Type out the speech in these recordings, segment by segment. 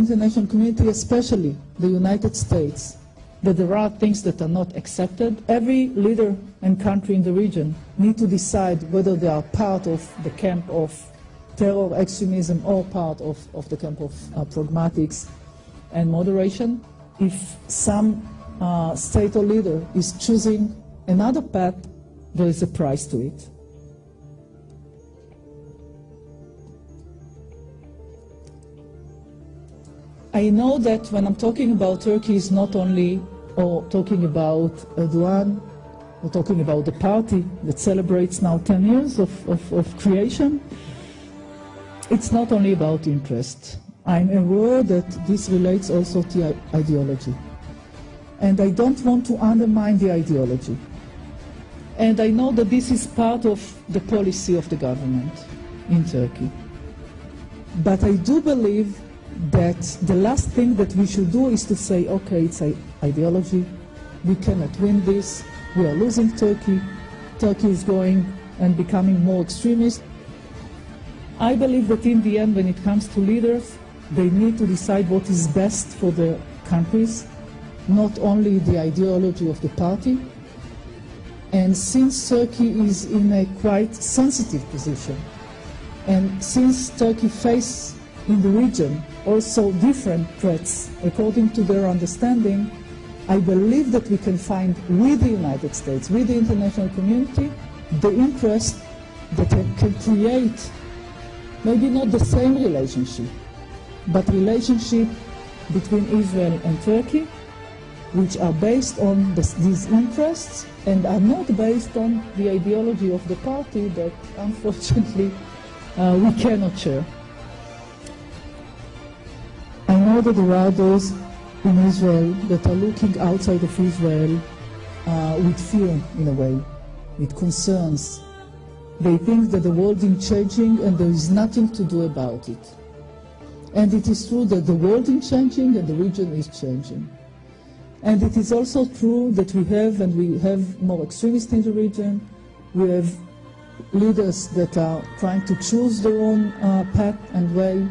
international community, especially the United States, that there are things that are not accepted. Every leader and country in the region need to decide whether they are part of the camp of terror, extremism, or part of the camp of pragmatics and moderation. If some state or leader is choosing another path, there is a price to it. I know that when I'm talking about Turkey, it's not only talking about Erdogan, or talking about the party that celebrates now 10 years of creation. It's not only about interest. I'm aware that this relates also to ideology. And I don't want to undermine the ideology. And I know that this is part of the policy of the government in Turkey. But I do believe that the last thing that we should do is to say, okay, it's ideology, we cannot win this, we are losing Turkey, Turkey is going and becoming more extremist. I believe that in the end, when it comes to leaders, they need to decide what is best for their countries, not only the ideology of the party. And since Turkey is in a quite sensitive position, and since Turkey faces in the region also different threats according to their understanding, I believe that we can find with the United States, with the international community, the interest that can create maybe not the same relationship, but relationship between Israel and Turkey, which are based on these interests and are not based on the ideology of the party that unfortunately we cannot share. I know that there are those in Israel that are looking outside of Israel with fear in a way, with concerns. They think that the world is changing and there is nothing to do about it. And it is true that the world is changing and the region is changing. And it is also true that we have more extremists in the region. We have leaders that are trying to choose their own path and way.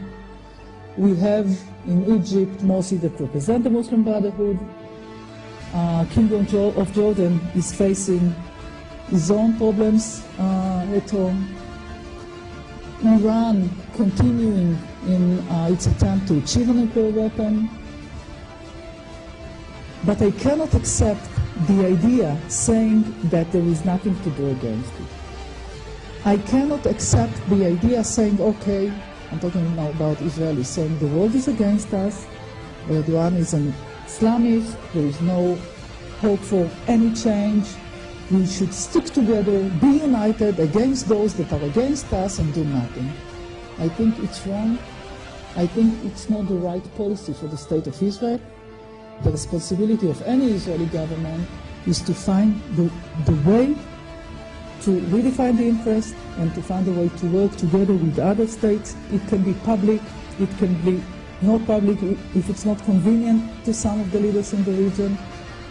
We have in Egypt Morsi that represent the Muslim Brotherhood. Kingdom of Jordan is facing his own problems at home. Iran continuing in its attempt to achieve a nuclear weapon. But I cannot accept the idea saying that there is nothing to do against it. I cannot accept the idea saying, okay, I'm talking now about Israelis, saying the world is against us, Erdogan is an Islamist, there is no hope for any change, we should stick together, be united against those that are against us and do nothing. I think it's wrong. I think it's not the right policy for the state of Israel. The responsibility of any Israeli government is to find the way to redefine the interest and to find a way to work together with other states. It can be public, it can be not public if it's not convenient to some of the leaders in the region,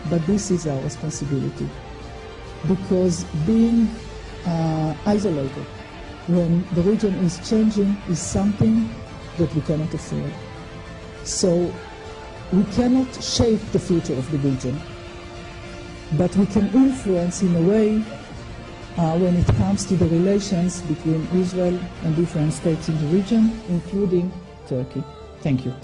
but this is our responsibility. Because being isolated when the region is changing is something that we cannot afford. So we cannot shape the future of the region, but we can influence in a way when it comes to the relations between Israel and different states in the region, including Turkey. Thank you.